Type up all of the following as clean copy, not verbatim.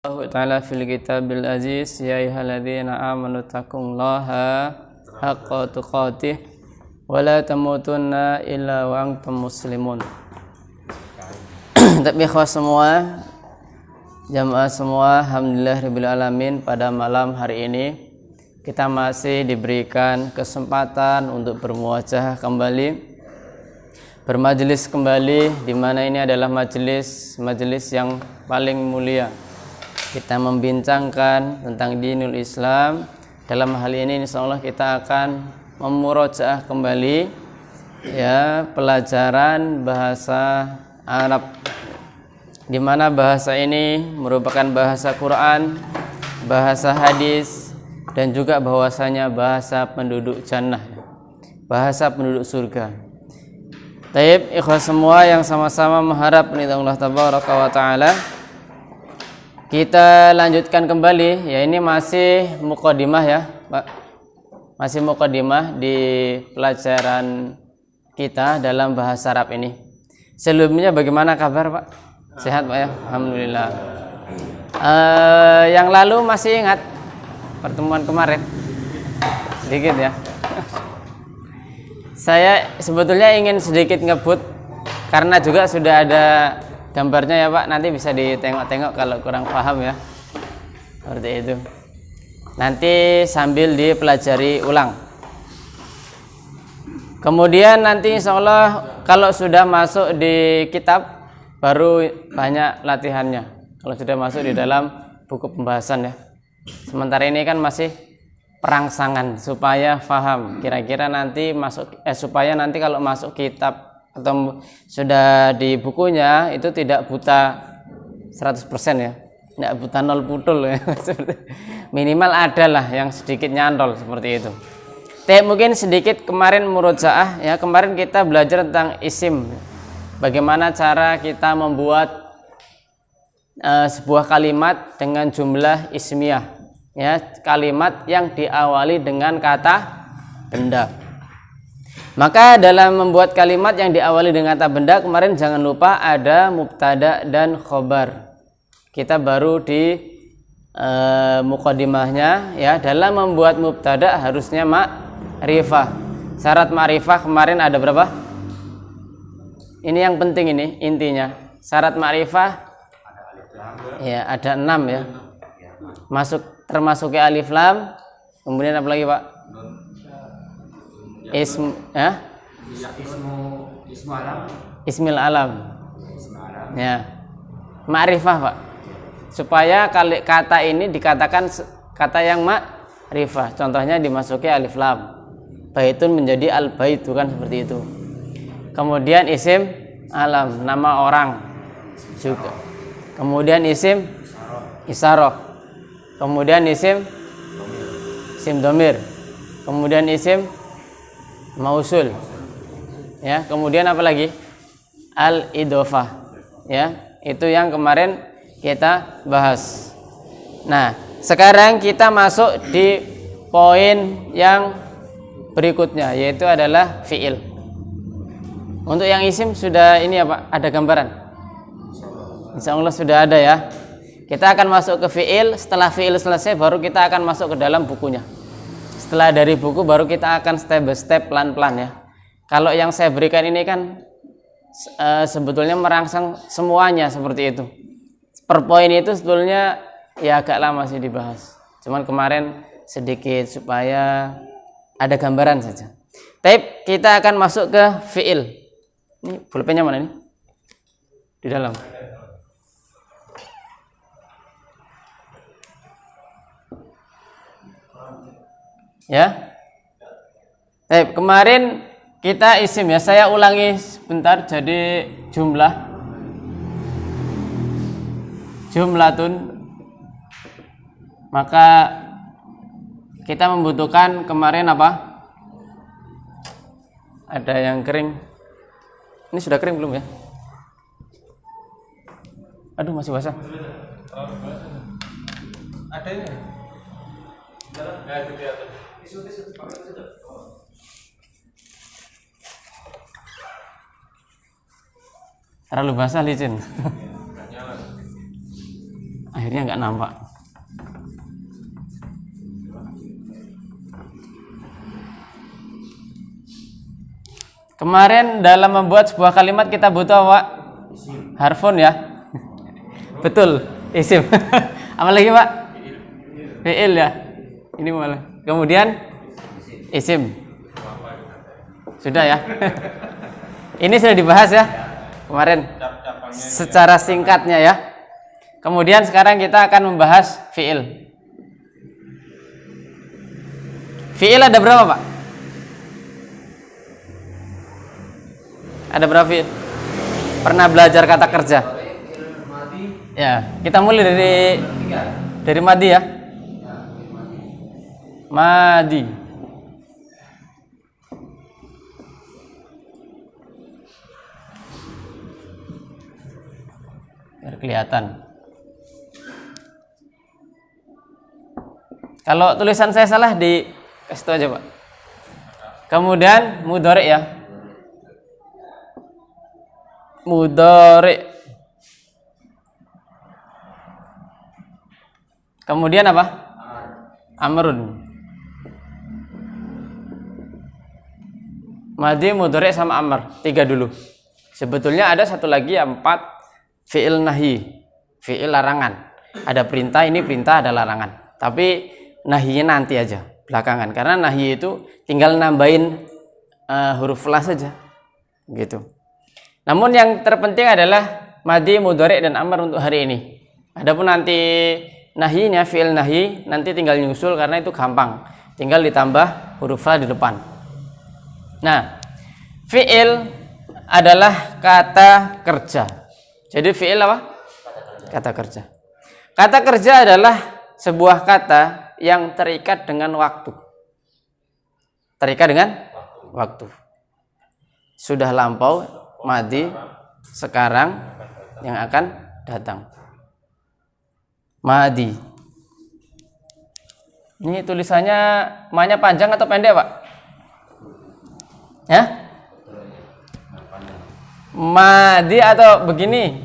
Allah Ta'ala fil kitabil aziz ya ayyuhalladzina amanu taqullaha haqqa tuqatih wa la tamutunna illa wa antum muslimun. Tapi ikhwah semua, jamaah semua, alhamdulillahirabbil alamin, pada malam hari ini kita masih diberikan kesempatan untuk bermuajah kembali, bermajelis kembali, di mana ini adalah majelis yang paling mulia. Kita membincangkan tentang dinul Islam. Dalam hal ini insyaallah kita akan memurojaah kembali ya pelajaran bahasa Arab, di mana bahasa ini merupakan bahasa Quran, bahasa hadis, dan juga bahwasanya bahasa penduduk jannah, bahasa penduduk surga. Taib ikhwah semua yang sama-sama mengharap ridha Allah tabaraka wa taala, kita lanjutkan kembali, ya ini masih mukadimah ya Pak, masih mukadimah di pelajaran kita dalam bahasa Arab ini. Sebelumnya bagaimana kabar Pak? Sehat Pak ya? Alhamdulillah. Yang lalu masih ingat pertemuan kemarin? Sedikit ya. Saya sebetulnya ingin sedikit ngebut karena juga sudah ada gambarnya ya Pak, nanti bisa ditengok-tengok kalau kurang paham ya, seperti itu. Nanti sambil dipelajari ulang. Kemudian nanti insyaallah kalau sudah masuk di kitab baru banyak latihannya. Kalau sudah masuk di dalam buku pembahasan ya. Sementara ini kan masih perangsangan supaya paham. Kira-kira nanti masuk supaya nanti kalau masuk kitab atau sudah di bukunya itu tidak buta 100% ya, tidak buta nol putul ya. Minimal adalah yang sedikit nyantol seperti itu. Mungkin sedikit kemarin murojaah ya, kemarin kita belajar tentang isim, bagaimana cara kita membuat sebuah kalimat dengan jumlah ismiyah ya, kalimat yang diawali dengan kata benda. Maka dalam membuat kalimat yang diawali dengan kata benda, kemarin jangan lupa ada mubtada dan khobar. Kita baru di mukadimahnya ya, dalam membuat mubtada harusnya ma'rifah. Syarat ma'rifah kemarin ada berapa? Ini yang penting, ini intinya. Syarat ma'rifah ya ada 6 ya. Termasuknya alif lam. Kemudian apa lagi Pak? Ismil alam ya, ma'rifah Pak, supaya kata ini dikatakan kata yang ma'rifah. Contohnya dimasuki alif lam, baitun menjadi al baitu kan, seperti itu. Kemudian isim alam, nama orang juga. Kemudian isim isyarah, kemudian isim domir, kemudian isim mausul ya, kemudian apa lagi? Al idhofah ya, itu yang kemarin kita bahas. Nah, sekarang kita masuk di poin yang berikutnya, yaitu adalah fiil. Untuk yang isim sudah ini apa? Ada gambaran? Insyaallah sudah ada ya. Kita akan masuk ke fiil. Setelah fiil selesai baru kita akan masuk ke dalam bukunya. Setelah dari buku baru kita akan step by step, pelan-pelan ya. Kalau yang saya berikan ini kan sebetulnya merangsang semuanya seperti itu. Per poin itu sebetulnya ya agak lama sih dibahas. Cuman kemarin sedikit supaya ada gambaran saja. Tapi kita akan masuk ke fiil. Ini pulpennya mana ini? Di dalam. Ya. Kemarin kita isim ya, saya ulangi sebentar, jadi jumlatun, maka kita membutuhkan kemarin apa? Ada yang kering. Ini sudah kering belum ya? Aduh, masih basah. Ada ini? Terlalu basah licin. akhirnya nggak nampak. Kemarin dalam membuat sebuah kalimat kita butuh apa? Harfun ya. Betul, isim. Apa lagi Pak? Fi'il ya. Ini malah. Kemudian isim. Sudah ya. Ini sudah dibahas ya kemarin secara singkatnya ya. Kemudian sekarang kita akan membahas fi'il. Fi'il ada berapa Pak? Ada berapa fi'il? Pernah belajar kata kerja? Ya, kita mulai dari madi ya. Madi. Biar kelihatan. Kalau tulisan saya salah kasih tahu aja Pak. Kemudian mudhari ya. Mudhari. Kemudian apa? Amrun. Madi, mudhari sama amr. 3 dulu. Sebetulnya ada satu lagi yang 4 fi'il nahi. Fi'il larangan. Ada perintah, ini perintah, ada larangan. Tapi nahinya nanti aja, belakangan. Karena nahi itu tinggal nambahin huruf la saja. Gitu. Namun yang terpenting adalah madi, mudhari dan amr untuk hari ini. Adapun nanti nahinya, fi'il nahi nanti tinggal nyusul karena itu gampang. Tinggal ditambah huruf la di depan. Nah, fi'il adalah kata kerja. Jadi fi'il apa? Kata kerja. Kata kerja adalah sebuah kata yang terikat dengan waktu. Terikat dengan waktu. Sudah lampau, madi, sekarang, yang akan datang. Madi. Ini tulisannya ma-nya panjang atau pendek, Pak? Ya? Madi atau begini?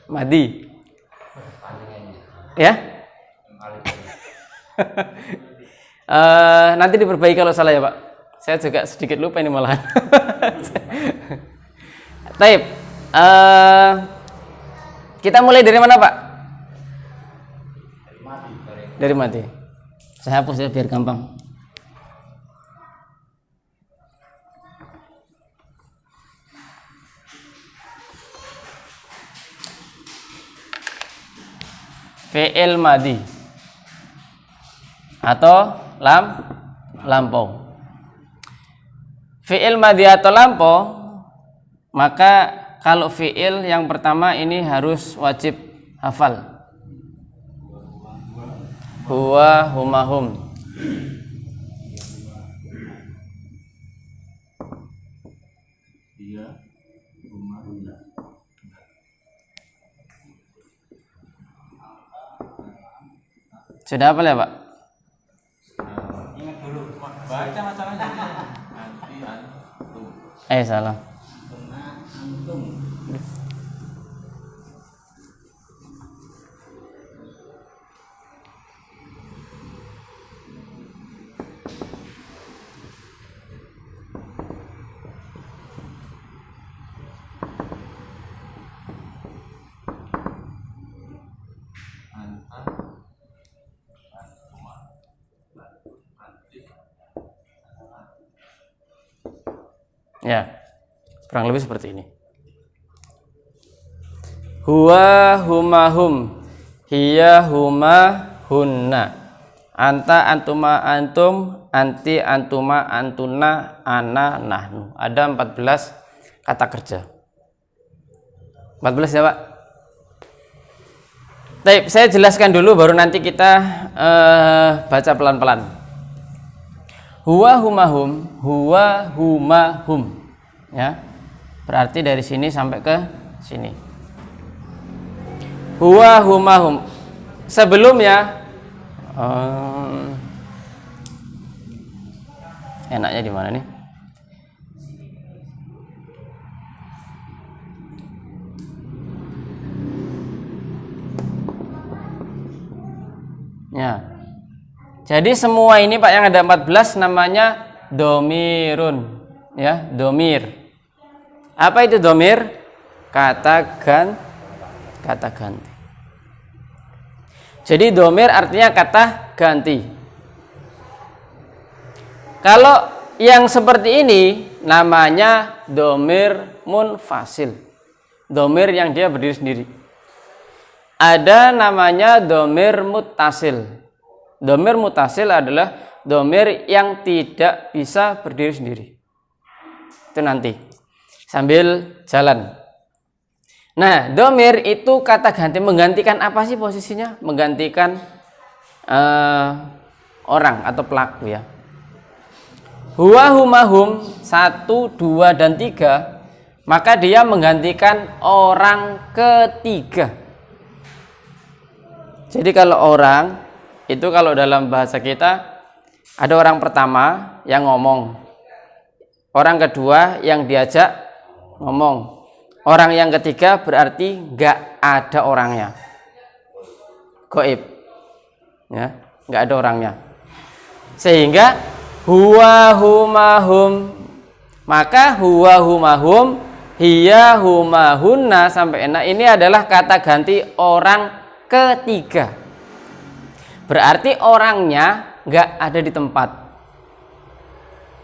Madi. Ya? Nanti diperbaiki kalau salah ya Pak. Saya juga sedikit lupa ini malahan. Taib. Kita mulai dari mana Pak? Dari mati. Saya hapus ya biar gampang. Fi'il madi atau lampau. Fi'il madi atau lampau, maka kalau fi'il yang pertama ini harus wajib hafal. Huwa, huma, hum. Sudah apa ya Pak? Ingat dulu, baca masalahnya. Nanti antum. Salah. Antum. Ya, kurang lebih seperti ini. Huwa, huma, hum. Hiya, huma, hunna. Anta, antuma, antum. Anti, antuma, antuna. Ana, nahnu. Ada 14 kata kerja. 14 ya Pak? Baik, saya jelaskan dulu baru nanti kita baca pelan-pelan. Huwa, huma, hum. Huwa, huma, hum. Ya, berarti dari sini sampai ke sini. Huwa, huma, hum. Sebelumnya enaknya di mana nih? Ya. Jadi semua ini Pak yang ada 14 namanya domirun. Ya, domir. Apa itu domir? Kata ganti. Jadi domir artinya kata ganti. Kalau yang seperti ini namanya domir munfasil. Domir yang dia berdiri sendiri. Ada namanya domir muttasil. Domir muttasil adalah domir yang tidak bisa berdiri sendiri. Itu nanti sambil jalan. Nah, domir itu kata ganti, menggantikan apa sih posisinya? Menggantikan orang atau pelaku ya. Huwa, huma, hum 1, 2, dan 3, maka dia menggantikan orang ketiga. Jadi kalau orang itu kalau dalam bahasa kita ada orang pertama yang ngomong, orang kedua yang diajak ngomong, orang yang ketiga berarti nggak ada orangnya, gaib, ya, nggak ada orangnya. Sehingga huwa huma hum, maka huwa huma hum, hiya huma hunna sampai enak ini adalah kata ganti orang ketiga. Berarti orangnya nggak ada di tempat.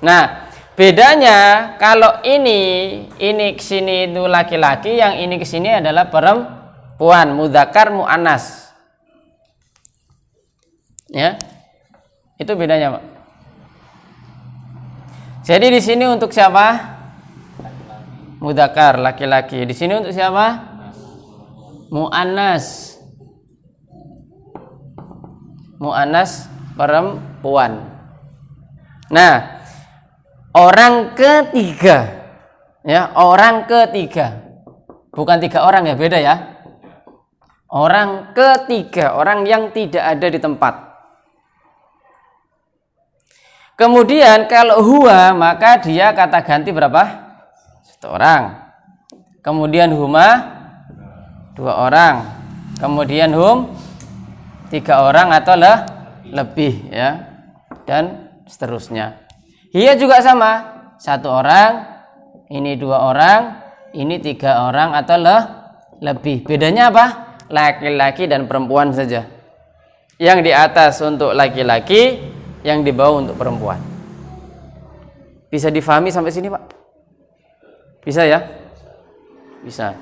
Nah, bedanya kalau ini kesini itu laki-laki, yang ini kesini adalah perempuan, mudzakkar muannas. Ya, itu bedanya, Pak. Jadi di sini untuk siapa? Mudzakkar laki-laki. Di sini untuk siapa? Muannas. Muannas perempuan. Nah, orang ketiga, ya, orang ketiga, bukan 3 orang ya, beda ya. Orang ketiga, orang yang tidak ada di tempat. Kemudian kalau huwa, maka dia kata ganti berapa? 1 orang. Kemudian huma 2 orang. Kemudian hum 3 orang atau lebih ya, dan seterusnya. Hiya juga sama, 1 orang, ini 2 orang, ini 3 orang atau lebih. Bedanya apa? Laki-laki dan perempuan saja. Yang di atas untuk laki-laki, yang di bawah untuk perempuan. Bisa difahami sampai sini, Pak? Bisa ya? Bisa.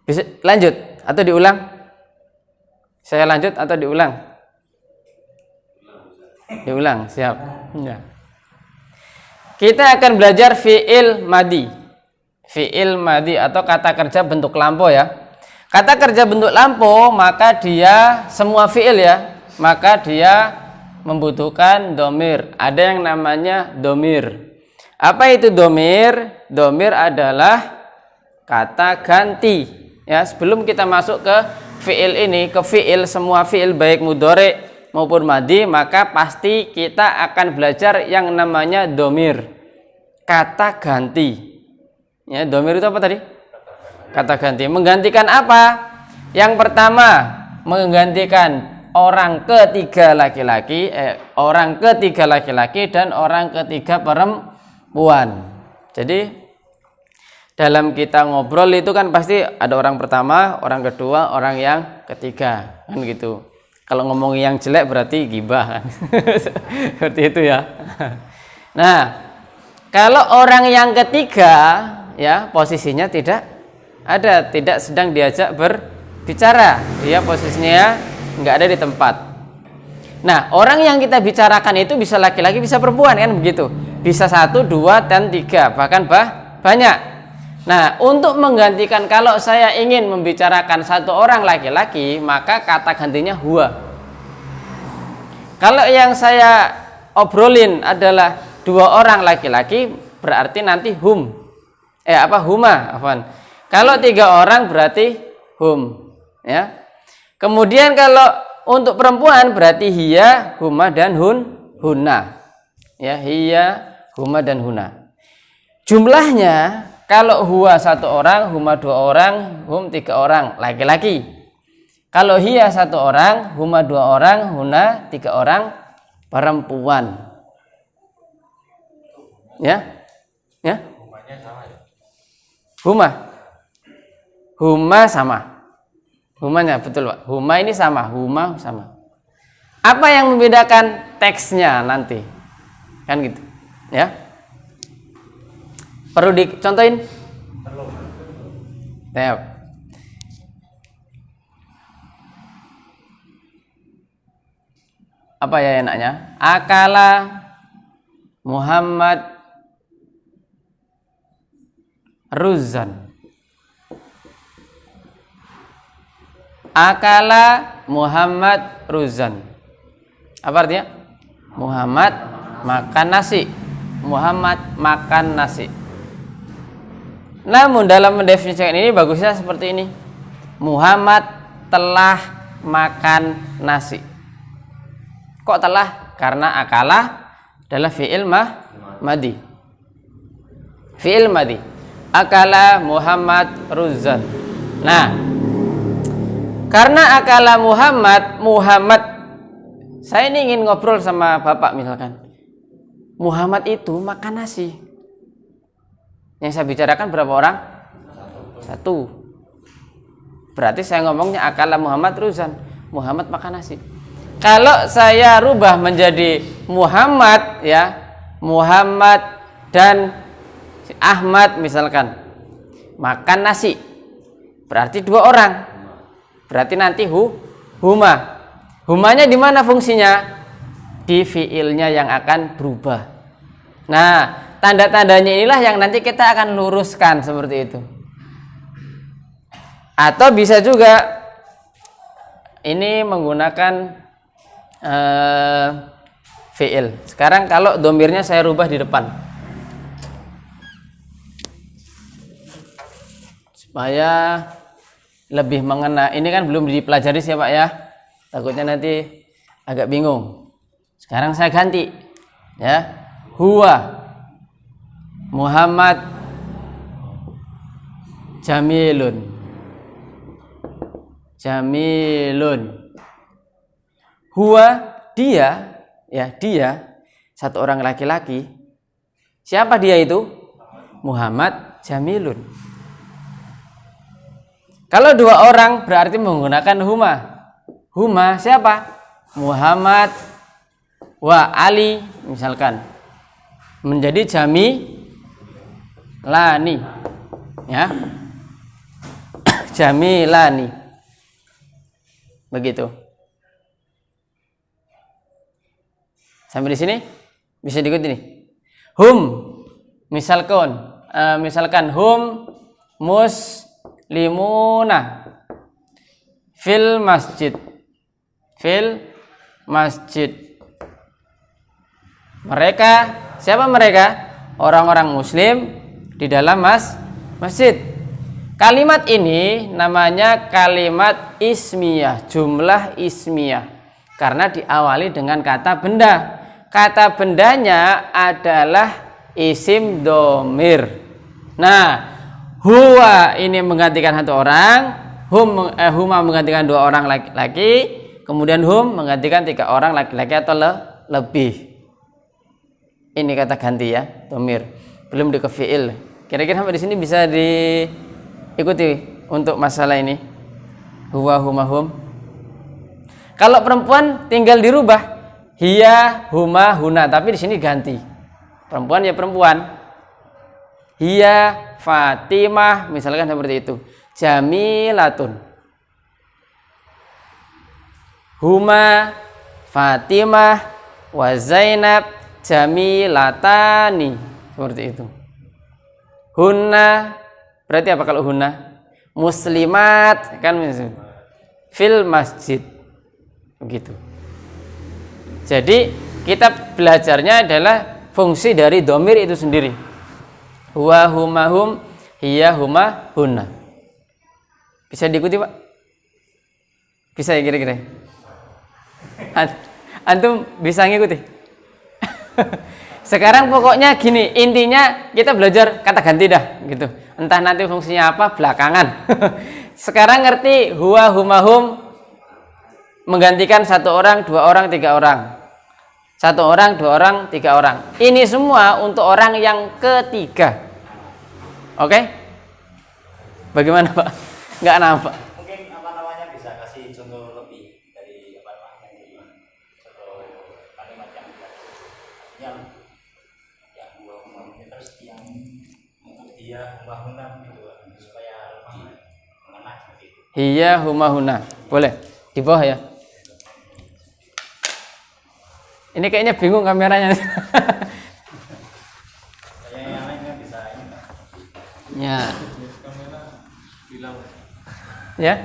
Bisa lanjut atau diulang? Saya lanjut atau diulang? Diulang, siap. Ya. Kita akan belajar fi'il madi. Fi'il madi atau kata kerja bentuk lampau ya. Kata kerja bentuk lampau maka dia semua fi'il ya, maka dia membutuhkan domir. Ada yang namanya domir. Apa itu domir? Domir adalah kata ganti. Ya, sebelum kita masuk ke fi'il ini, ke fi'il, semua fi'il baik mudhari maupun madi, maka pasti kita akan belajar yang namanya domir, kata ganti. Ya, domir itu apa tadi? Kata ganti. Menggantikan apa? Yang pertama, menggantikan orang ketiga laki-laki, orang ketiga laki-laki dan orang ketiga perempuan. Jadi dalam kita ngobrol itu kan pasti ada orang pertama, orang kedua, orang yang ketiga, kan gitu. Kalau ngomong yang jelek berarti ghibah kan. Seperti itu ya. Nah, kalau orang yang ketiga ya posisinya tidak ada, tidak sedang diajak berbicara, dia posisinya nggak ada di tempat. Nah, orang yang kita bicarakan itu bisa laki-laki, bisa perempuan kan begitu. Bisa 1, 2, dan 3, bahkan banyak. Nah, untuk menggantikan kalau saya ingin membicarakan 1 orang laki-laki, maka kata gantinya huwa. Kalau yang saya obrolin adalah 2 orang laki-laki, berarti nanti hum. Huma, afwan. Kalau 3 orang berarti hum, ya. Kemudian kalau untuk perempuan berarti hiya, huma dan hunna. Ya, hiya, huma dan hunna. Jumlahnya kalau huwa 1 orang, huma 2 orang, hum 3 orang laki-laki. Kalau hiya 1 orang, huma 2 orang, huna 3 orang perempuan. Ya? Ya? Huma sama. Humanya betul, Pak. Huma ini sama, huma sama. Apa yang membedakan teksnya nanti? Kan gitu. Ya? Perlu dicontohin? Perlu. Ya. Apa ya enaknya? Akala Muhammad ruzan. Akala Muhammad ruzan. Apa artinya? Muhammad makan nasi. Muhammad makan nasi. Namun dalam mendefinisikan ini bagusnya seperti ini. Muhammad telah makan nasi. Kok telah? Karena akala adalah fi'il madi. Fi'il madi. Akala Muhammad ruzan. Nah, karena akala Muhammad, saya ini ingin ngobrol sama Bapak misalkan. Muhammad itu makan nasi. Yang saya bicarakan berapa orang? 1. Berarti saya ngomongnya akala Muhammad ruzan. Muhammad makan nasi. Kalau saya rubah menjadi Muhammad, ya, Muhammad dan Ahmad misalkan makan nasi, berarti 2 orang. Berarti nanti huma. Humanya di mana fungsinya? Di fiilnya yang akan berubah. Nah, tanda-tandanya inilah yang nanti kita akan luruskan seperti itu. Atau bisa juga ini menggunakan fi'il. Sekarang kalau domirnya saya rubah di depan supaya lebih mengena. Ini kan belum dipelajari sih Pak ya, takutnya nanti agak bingung. Sekarang saya ganti ya, huwa Muhammad jamilun. Huwa dia, ya dia 1 orang laki-laki. Siapa dia itu? Muhammad jamilun. Kalau 2 orang berarti menggunakan huma. Huma siapa? Muhammad wa Ali misalkan. Menjadi jamilani. Ya. Jamilani. Begitu. Sampai di sini bisa diikuti nih. Hum misalkan hum muslimuna fil masjid. Mereka, siapa mereka? Orang-orang muslim di dalam masjid. Kalimat ini namanya kalimat ismiyah, jumlah ismiyah, karena diawali dengan kata benda. Kata bendanya adalah isim domir. Nah, huwa ini menggantikan 1 orang, huma menggantikan 2 orang laki-laki, kemudian hum menggantikan 3 orang laki-laki atau lebih. Ini kata ganti ya, domir. Belum di fi'il. Kira-kira sampai di sini bisa diikuti untuk masalah ini. Huwa, huma, hum. Kalau perempuan tinggal dirubah. Hiya, huma, huna, tapi di sini ganti. Perempuan ya perempuan. Hiya, Fatimah, misalkan seperti itu. Jamilatun. Huma, Fatimah, wa Zainab, jamilatani. Seperti itu. Hunna, berarti apa kalau hunna? Muslimat, kan fil masjid. Begitu. Jadi kita belajarnya adalah fungsi dari domir itu sendiri. Huwa, huma, hum, hiya, huma, hunna. Bisa diikuti Pak? Bisa ya kira-kira? Antum bisa ngikuti? Sekarang pokoknya gini, intinya kita belajar kata ganti dah gitu. Entah nanti fungsinya apa belakangan. Sekarang ngerti huwa, huma, hum, menggantikan satu orang, dua orang, tiga orang. Satu orang, dua orang, tiga orang. Ini semua untuk orang yang ketiga. Oke? Bagaimana Pak? Nggak nampak. Mungkin apa namanya bisa kasih contoh lebih dari apa namanya contoh kalimat yang dua umumnya terus yang untuk dia bangunan gitu supaya lebih mengena seperti itu. Hiya humahuna. Boleh. Di bawah ya. Ini kayaknya bingung kameranya. Yang lainnya bisa ini. Ya. Ya.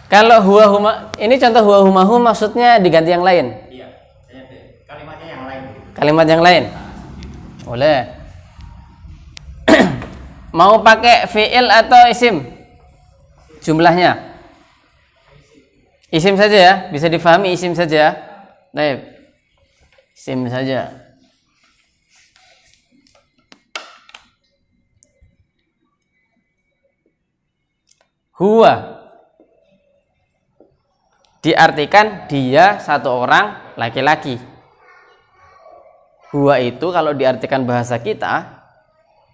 Kalau huwa huma, ini contoh huwa humahu maksudnya diganti yang lain. Iya. Kalimatnya yang lain. Kalimat yang lain. Boleh. Mau pakai fi'il atau isim? Jumlahnya. Isim saja ya, bisa difahami isim saja. Baik. Isim saja. Huwa diartikan dia satu orang laki-laki. Huwa itu kalau diartikan bahasa kita,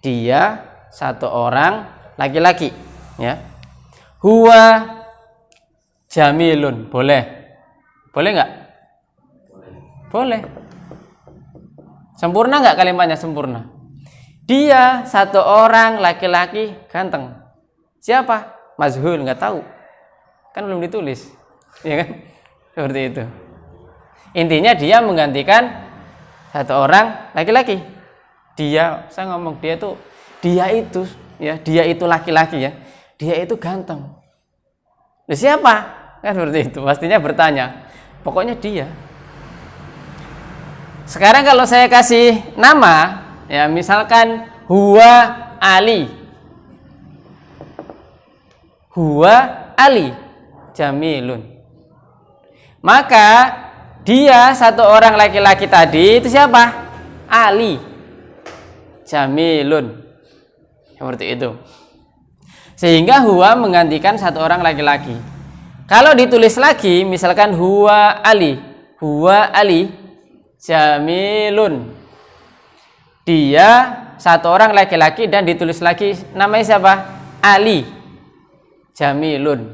dia satu orang laki-laki, ya. Huwa jamilun, boleh nggak? Boleh. Sempurna nggak kalimatnya? Sempurna. Dia satu orang laki-laki ganteng. Siapa? Mazhul, nggak tahu, kan belum ditulis, ya kan? Seperti itu. Intinya dia menggantikan satu orang laki-laki. Dia, saya ngomong dia itu, ya, dia itu laki-laki ya. Dia itu ganteng. Nah, siapa? Kan seperti itu. Pastinya bertanya. Pokoknya dia. Sekarang kalau saya kasih nama, ya misalkan huwa Ali. Huwa Ali jamilun. Maka dia satu orang laki-laki tadi itu siapa? Ali jamilun. Seperti itu. Sehingga huwa menggantikan satu orang laki-laki. Kalau ditulis lagi, misalkan huwa Ali jamilun. Dia satu orang laki-laki dan ditulis lagi namanya siapa? Ali jamilun.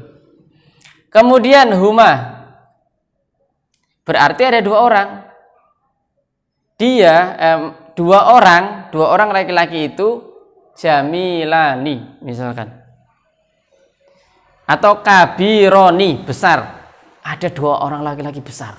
Kemudian huma berarti ada dua orang. Dia dua orang laki-laki itu jamilani misalkan. Atau kabironi besar. Ada dua orang laki-laki besar.